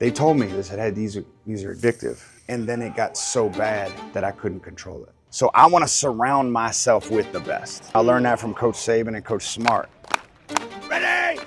They told me, they said, hey, these are addictive. And then it got so bad that I couldn't control it. So I want to surround myself with the best. I learned that from Coach Saban and Coach Smart. Ready?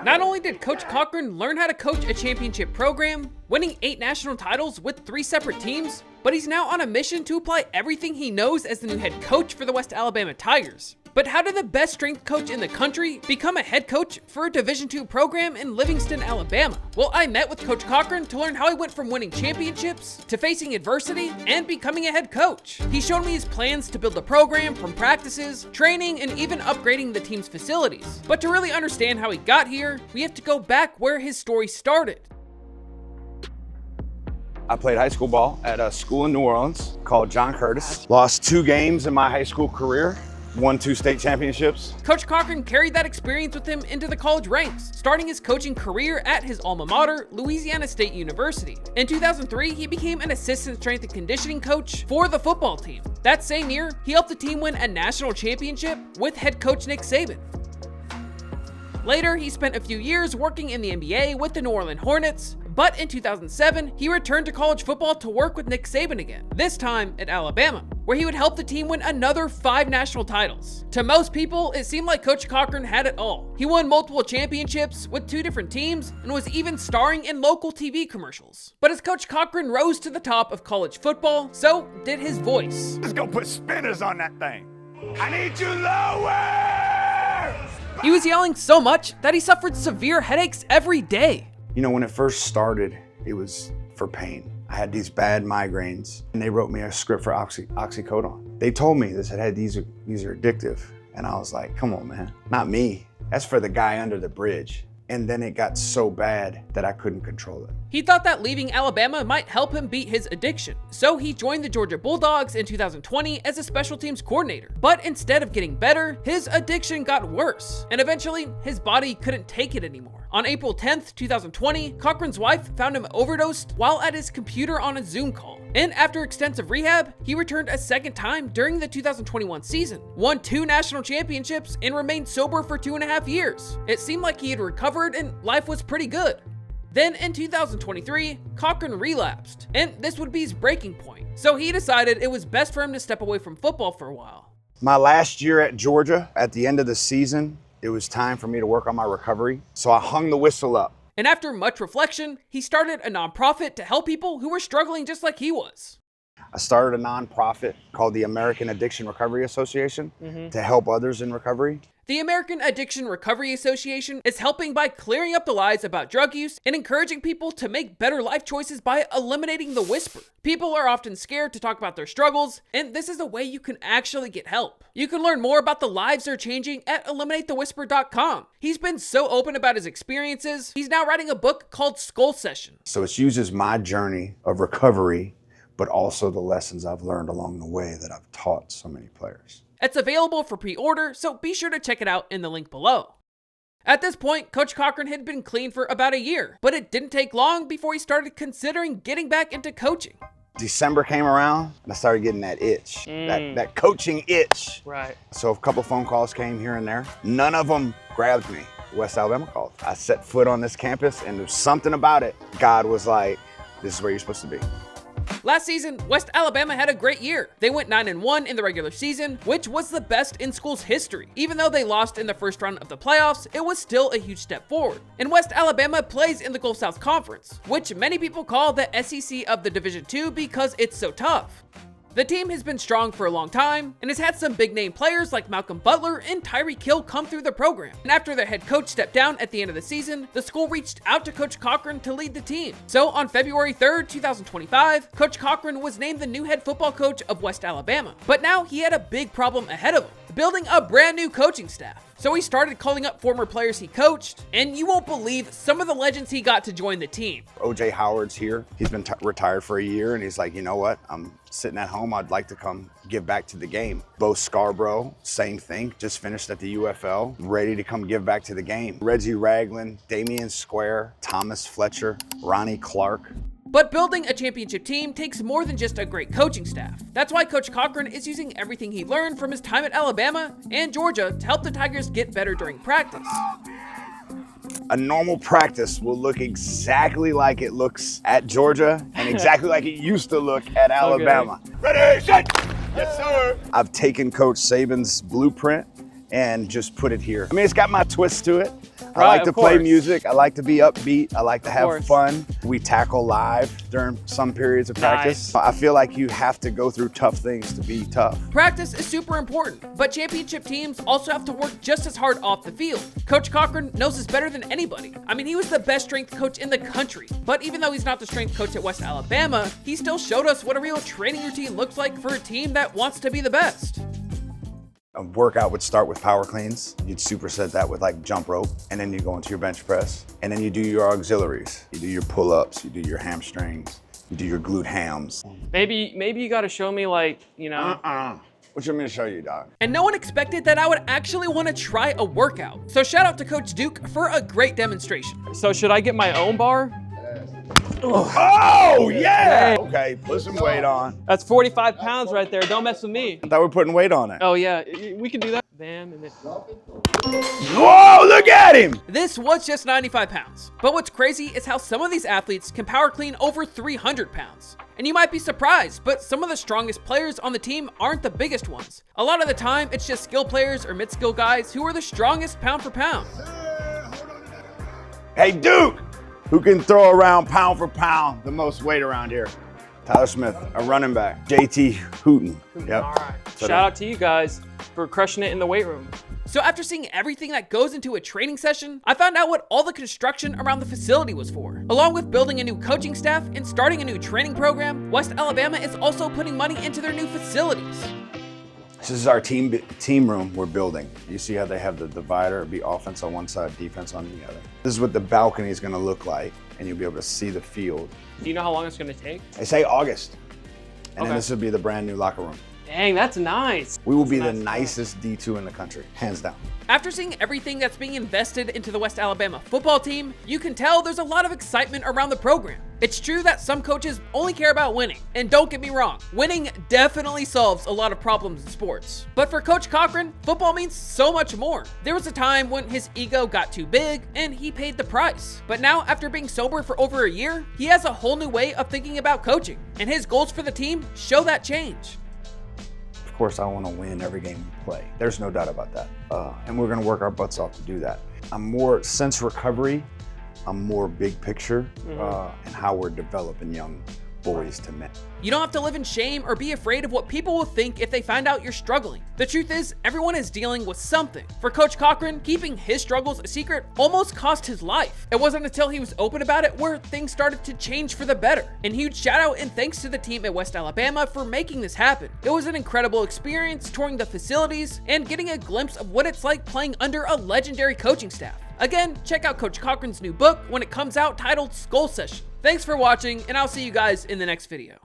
Not only did Coach Cochran learn how to coach a championship program, winning 8 national titles with 3 separate teams, but he's now on a mission to apply everything he knows as the new head coach for the West Alabama Tigers. But how did the best strength coach in the country become a head coach for a Division II program in Livingston, Alabama? Well, I met with Coach Cochran to learn how he went from winning championships to facing adversity and becoming a head coach. He showed me his plans to build the program from practices, training, and even upgrading the team's facilities. But to really understand how he got here, we have to go back where his story started. I played high school ball at a school in New Orleans called John Curtis. Lost 2 games in my high school career. Won 2 state championships. Coach Cochran carried that experience with him into the college ranks, starting his coaching career at his alma mater, Louisiana State University. In 2003, he became an assistant strength and conditioning coach for the football team. That same year, he helped the team win a national championship with head coach Nick Saban. Later, he spent a few years working in the NBA with the New Orleans Hornets, but in 2007, he returned to college football to work with Nick Saban again, this time at Alabama, where he would help the team win another 5 national titles. To most people, it seemed like Coach Cochran had it all. He won multiple championships with 2 different teams and was even starring in local TV commercials. But as Coach Cochran rose to the top of college football, so did his voice. Let's go put spinners on that thing. I need you lower! He was yelling so much that he suffered severe headaches every day. You know, when it first started, it was for pain. I had these bad migraines, and they wrote me a script for oxycodone. They told me, they said, hey, these are addictive. And I was like, come on, man, not me. That's for the guy under the bridge. And then it got so bad that I couldn't control it. He thought that leaving Alabama might help him beat his addiction. So he joined the Georgia Bulldogs in 2020 as a special teams coordinator. But instead of getting better, his addiction got worse. And eventually, his body couldn't take it anymore. On April 10th, 2020, Cochran's wife found him overdosed while at his computer on a Zoom call. And after extensive rehab, he returned a second time during the 2021 season, won 2 national championships, and remained sober for 2.5 years. It seemed like he had recovered and life was pretty good. Then in 2023, Cochran relapsed, and this would be his breaking point. So he decided it was best for him to step away from football for a while. My last year at Georgia, at the end of the season, it was time for me to work on my recovery. So I hung the whistle up. And after much reflection, he started a nonprofit to help people who were struggling just like he was. I started a nonprofit called the American Addiction Recovery Association to help others in recovery. The American Addiction Recovery Association is helping by clearing up the lies about drug use and encouraging people to make better life choices by eliminating the whisper. People are often scared to talk about their struggles, and this is a way you can actually get help. You can learn more about the lives they're changing at eliminateTheWhisper.com. He's been so open about his experiences, he's now writing a book called Skull Session. So it uses my journey of recovery, but also the lessons I've learned along the way that I've taught so many players. It's available for pre-order, so be sure to check it out in the link below. At this point, Coach Cochran had been clean for about a year, but it didn't take long before he started considering getting back into coaching. December came around and I started getting that itch, that coaching itch. Right. So a couple phone calls came here and there. None of them grabbed me. West Alabama called. I set foot on this campus and there's something about it. God was like, this is where you're supposed to be. Last season, West Alabama had a great year. They went 9-1 in the regular season, which was the best in school's history. Even though they lost in the first round of the playoffs, it was still a huge step forward. And West Alabama plays in the Gulf South Conference, which many people call the SEC of the Division II because it's so tough. The team has been strong for a long time and has had some big name players like Malcolm Butler and Tyreek Hill come through the program. And after their head coach stepped down at the end of the season, the school reached out to Coach Cochran to lead the team. So on February 3rd, 2025, Coach Cochran was named the new head football coach of West Alabama. But now he had a big problem ahead of him, building a brand new coaching staff. So he started calling up former players he coached, and you won't believe some of the legends he got to join the team. O.J. Howard's here. He's been retired for a year, and he's like, you know what? I'm sitting at home. I'd like to come give back to the game. Bo Scarborough, same thing. Just finished at the UFL, ready to come give back to the game. Reggie Ragland, Damian Square, Thomas Fletcher, Ronnie Clark. But building a championship team takes more than just a great coaching staff. That's why Coach Cochran is using everything he learned from his time at Alabama and Georgia to help the Tigers get better during practice. A normal practice will look exactly like it looks at Georgia and exactly like it used to look at Alabama. Ready, set. Yes, sir. I've taken Coach Saban's blueprint and just put it here. I mean, it's got my twist to it. I like to play music. I like to be upbeat. I like to have fun. We tackle live during some periods of practice. I feel like you have to go through tough things to be tough. Practice is super important, but championship teams also have to work just as hard off the field. Coach Cochran knows this better than anybody. I mean, he was the best strength coach in the country, but even though he's not the strength coach at West Alabama, he still showed us what a real training routine looks like for a team that wants to be the best. A workout would start with power cleans. You'd superset that with like jump rope, and then you go into your bench press, and then you do your auxiliaries. You do your pull-ups, you do your hamstrings, you do your glute hams. Maybe you got to show me, like, you know. What you want me to show you, dog? And no one expected that I would actually want to try a workout. So shout out to Coach Duke for a great demonstration. So should I get my own bar? Oh, yeah! Okay, put some weight on. That's 45 pounds right there. Don't mess with me. I thought we were putting weight on it. Oh yeah, we can do that. Bam, and then. Whoa, look at him! This was just 95 pounds. But what's crazy is how some of these athletes can power clean over 300 pounds. And you might be surprised, but some of the strongest players on the team aren't the biggest ones. A lot of the time, it's just skill players or mid-skill guys who are the strongest pound for pound. Hey, Duke! Who can throw around pound for pound the most weight around here? Tyler Smith, a running back. JT Hooten. Yep. All right. Shout out to you guys for crushing it in the weight room. So after seeing everything that goes into a training session, I found out what all the construction around the facility was for. Along with building a new coaching staff and starting a new training program, West Alabama is also putting money into their new facilities. This is our team room we're building. You see how they have the divider, it'll be offense on one side, defense on the other. This is what the balcony is gonna look like, and you'll be able to see the field. Do you know how long it's gonna take? They say August. And then this will be the brand new locker room. Dang, that's nice. We will be the nicest D2 in the country, hands down. After seeing everything that's being invested into the West Alabama football team, you can tell there's a lot of excitement around the program. It's true that some coaches only care about winning, and don't get me wrong, winning definitely solves a lot of problems in sports. But for Coach Cochran, football means so much more. There was a time when his ego got too big, and he paid the price. But now, after being sober for over a year, he has a whole new way of thinking about coaching, and his goals for the team show that change. Of course, I want to win every game we play. There's no doubt about that. And we're going to work our butts off to do that. I'm more since recovery, I'm more big picture and how we're developing young boys to men. You don't have to live in shame or be afraid of what people will think if they find out you're struggling. The truth is, everyone is dealing with something. For Coach Cochran, keeping his struggles a secret almost cost his life. It wasn't until he was open about it where things started to change for the better. And huge shout out and thanks to the team at West Alabama for making this happen. It was an incredible experience touring the facilities and getting a glimpse of what it's like playing under a legendary coaching staff. Again, check out Coach Cochran's new book when it comes out titled Skull Session. Thanks for watching, and I'll see you guys in the next video.